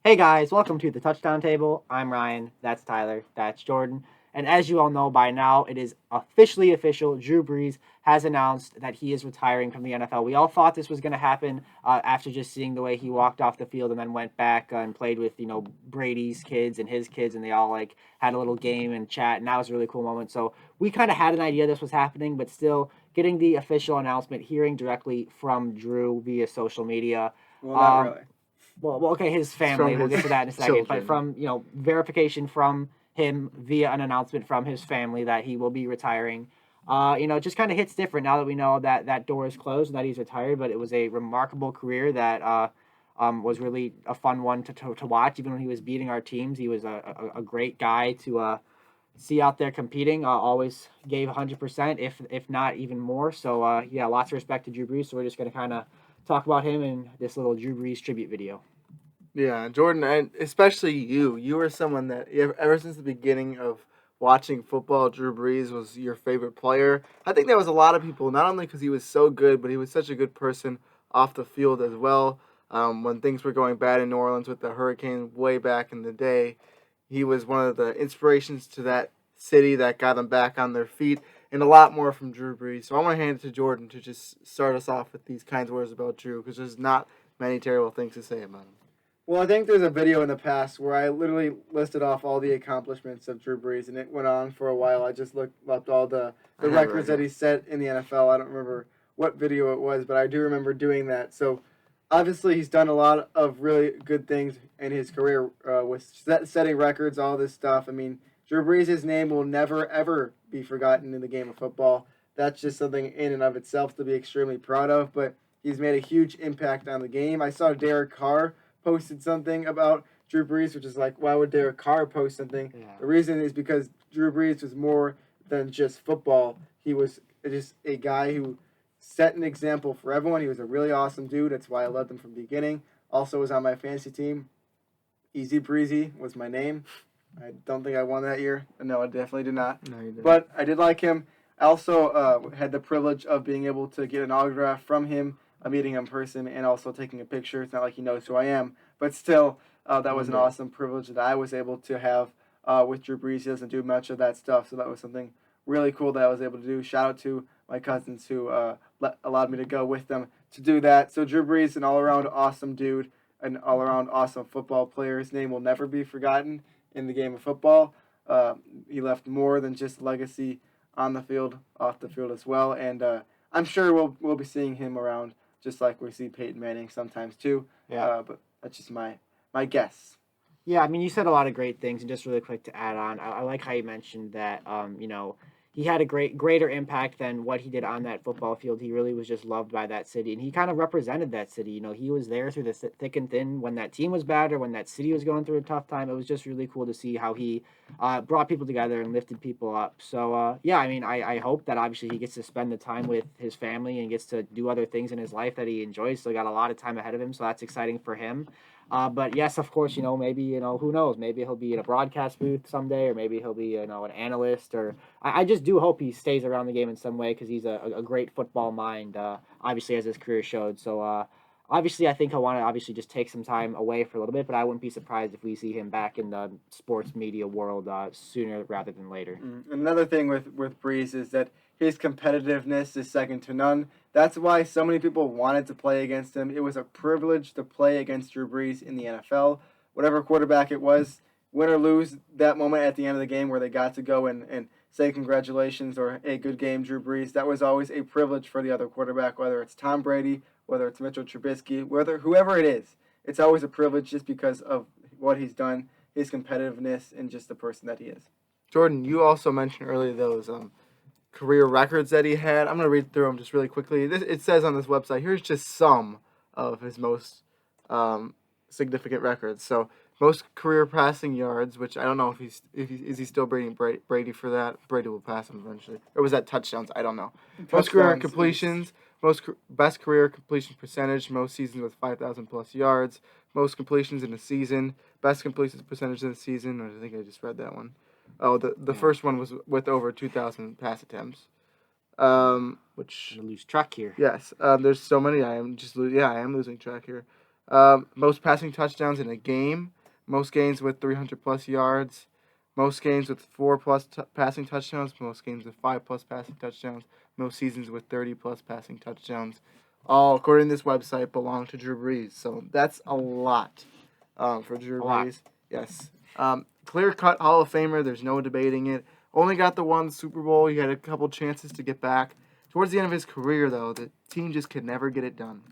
Hey guys, welcome to the Touchdown Table. I'm Ryan, that's Tyler, that's Jordan. And as you all know by now, it is officially official. Drew Brees has announced that he is retiring from the NFL. We all thought this was going to happen after just seeing the way he walked off the field and then went back and played with, Brady's kids and his kids, and they all had a little game and chat, and that was a really cool moment. So we kind of had an idea this was happening, but still getting the official announcement, hearing directly from Drew via social media. Well, not really. Okay, his It's from family. We'll his get to that in a second. But children. from verification from him via an announcement from his family that he will be retiring. Just kind of hits different now that we know that that door is closed and that he's retired. But it was a remarkable career that was really a fun one to watch. Even when he was beating our teams, he was a great guy to see out there competing. Always gave 100%, if not even more. So yeah, lots of respect to Drew Brees. So we're just gonna kind of talk about him in this little Drew Brees tribute video. Yeah, Jordan, and especially you. You were someone that ever since the beginning of watching football, Drew Brees was your favorite player. I think there was a lot of people, not only because he was so good, but he was such a good person off the field as well. When things were going bad in New Orleans with the hurricane way back in the day, he was one of the inspirations to that city that got them back on their feet, and a lot more from Drew Brees. So I want to hand it to Jordan to just start us off with these kinds of words about Drew, because there's not many terrible things to say about him. Well, I think there's a video in the past where I literally listed off all the accomplishments of Drew Brees, and it went on for a while. I just looked up all the records that he set in the NFL. I don't remember what video it was, but I do remember doing that. So obviously, he's done a lot of really good things in his career with setting records, all this stuff. I mean, Drew Brees' name will never, ever be forgotten in the game of football. That's just something in and of itself to be extremely proud of, but he's made a huge impact on the game. I saw Derek Carr posted something about Drew Brees, which is like, why would Derek Carr post something? Yeah. The reason is because Drew Brees was more than just football. He was just a guy who set an example for everyone. He was a really awesome dude. That's why I loved him from the beginning. Also was on my fantasy team. Easy Breezy was my name. I don't think I won that year. No, I definitely did not. No, you didn't. But I did like him. I also had the privilege of being able to get an autograph from him, meeting him in person, and also taking a picture. It's not like he knows who I am, but still, that was an awesome privilege that I was able to have with Drew Brees. He doesn't do much of that stuff, so that was something really cool that I was able to do. Shout out to my cousins who allowed me to go with them to do that. So Drew Brees, an all-around awesome dude, an all-around awesome football player. His name will never be forgotten in the game of football. He left more than just legacy on the field, off the field as well, and I'm sure we'll be seeing him around just like we see Peyton Manning sometimes too. Yeah. But that's just my guess. Yeah, I mean, you said a lot of great things, and just really quick to add on, I like how you mentioned that, he had a greater impact than what he did on that football field. He really was just loved by that city, and he kind of represented that city. He was there through the thick and thin when that team was bad or when that city was going through a tough time. It was just really cool to see how he brought people together and lifted people up. So, yeah, I mean, I hope that obviously he gets to spend the time with his family and gets to do other things in his life that he enjoys. Still got a lot of time ahead of him, so that's exciting for him. But yes, of course, maybe, who knows? Maybe he'll be in a broadcast booth someday, or maybe he'll be, an analyst. Or I just do hope he stays around the game in some way because he's a great football mind, obviously, as his career showed. So, obviously, I think he'll want to obviously just take some time away for a little bit, but I wouldn't be surprised if we see him back in the sports media world sooner rather than later. Another thing with Brees is that his competitiveness is second to none. That's why so many people wanted to play against him. It was a privilege to play against Drew Brees in the NFL. Whatever quarterback it was, win or lose, that moment at the end of the game where they got to go and say congratulations or a good game, Drew Brees, that was always a privilege for the other quarterback, whether it's Tom Brady, whether it's Mitchell Trubisky, whoever it is. It's always a privilege just because of what he's done, his competitiveness, and just the person that he is. Jordan, you also mentioned earlier those career records that he had. I'm going to read through them just really quickly. It says on this website, here's just some of his most significant records. So, most career passing yards, which I don't know if he's still beating Brady for that. Brady will pass him eventually. Or was that touchdowns? I don't know. Most career completions, best career completion percentage, most seasons with 5,000 plus yards, most completions in a season, best completions percentage in the season. I think I just read that one. Oh, the first one was with over 2,000 pass attempts. Which I'm gonna lose track here. yes, there's so many. I am losing track here. Most passing touchdowns in a game. Most games with 300 plus yards. Most games with 4 plus passing touchdowns. Most games with 5 plus passing touchdowns. Most seasons with 30 plus passing touchdowns. All, according to this website, belong to Drew Brees. So that's a lot for Drew A lot. Brees. Yes. Clear-cut Hall of Famer. There's no debating it. Only got the one Super Bowl. He had a couple chances to get back. Towards the end of his career, though, the team just could never get it done.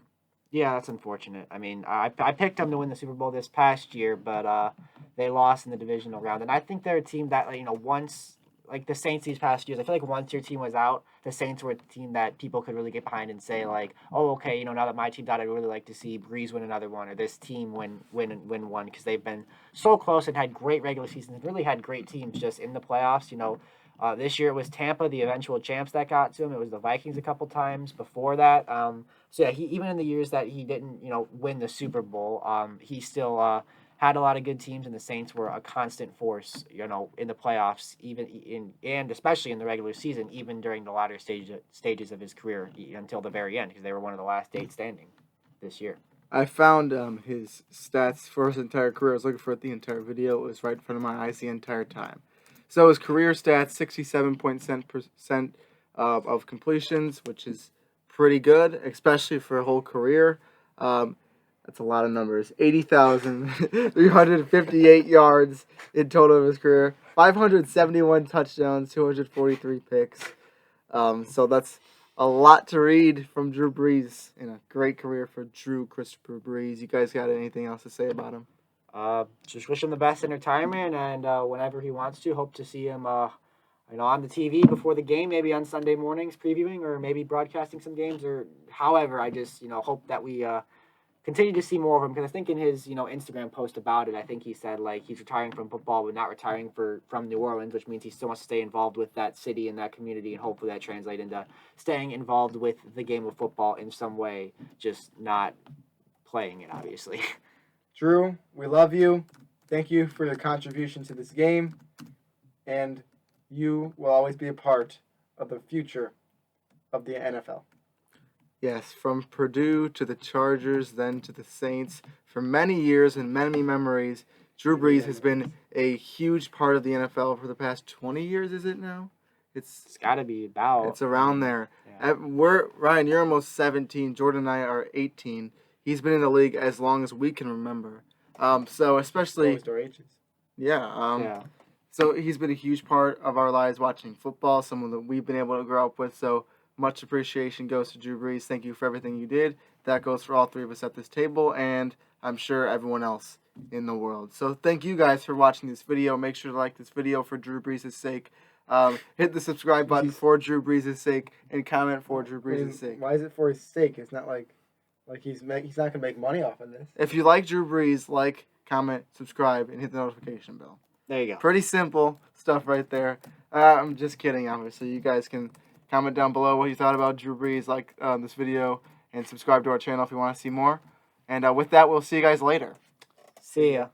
Yeah, that's unfortunate. I mean, I picked them to win the Super Bowl this past year, but they lost in the divisional round. And I think they're a team that, like, once, like the Saints these past years, I feel like once your team was out, the Saints were a team that people could really get behind and say, like, oh, okay, now that my team's out, I'd really like to see Brees win another one or this team win one, because they've been so close and had great regular seasons and really had great teams just in the playoffs. This year it was Tampa, the eventual champs, that got to him. It was the Vikings a couple times before that. So yeah, he, even in the years that he didn't, win the Super Bowl, he still had a lot of good teams, and the Saints were a constant force, in the playoffs, even and especially in the regular season, even during the latter stages of his career until the very end, because they were one of the last 8 standing this year. I found his stats for his entire career. I was looking for it the entire video. It was right in front of my eyes the entire time. So his career stats, 67% of completions, which is pretty good, especially for a whole career. That's a lot of numbers. 80,358 yards in total of his career. 571 touchdowns, 243 picks. So that's a lot to read from Drew Brees in a great career for Drew Christopher Brees. You guys got anything else to say about him? Just wish him the best in retirement, and whenever he wants to, hope to see him, on the TV before the game, maybe on Sunday mornings previewing, or maybe broadcasting some games, or however. I just, hope that we continue to see more of him, because I think in his, Instagram post about it, I think he said, like, he's retiring from football, but not retiring from New Orleans, which means he still wants to stay involved with that city and that community, and hopefully that translates into staying involved with the game of football in some way, just not playing it, obviously. Drew, we love you. Thank you for your contribution to this game, and you will always be a part of the future of the NFL. Yes, from Purdue to the Chargers, then to the Saints. For many years and many memories, Drew Brees has been a huge part of the NFL for the past 20 years, is it now? It's got to be about. It's around there. Yeah. Ryan, you're almost 17. Jordan and I are 18. He's been in the league as long as we can remember. So especially, Most our ages. yeah. Yeah. So he's been a huge part of our lives watching football, someone that we've been able to grow up with. So much appreciation goes to Drew Brees. Thank you for everything you did. That goes for all 3 of us at this table, and I'm sure everyone else in the world. So thank you guys for watching this video. Make sure to like this video for Drew Brees' sake. Hit the subscribe button for Drew Brees' sake, and comment for Drew Brees' sake. Why is it for his sake? It's not like he's not gonna make money off of this. If you like Drew Brees, like, comment, subscribe, and hit the notification bell. There you go. Pretty simple stuff right there. I'm just kidding, obviously. You guys can comment down below what you thought about Drew Brees, like this video, and subscribe to our channel if you want to see more. And with that, we'll see you guys later. See ya.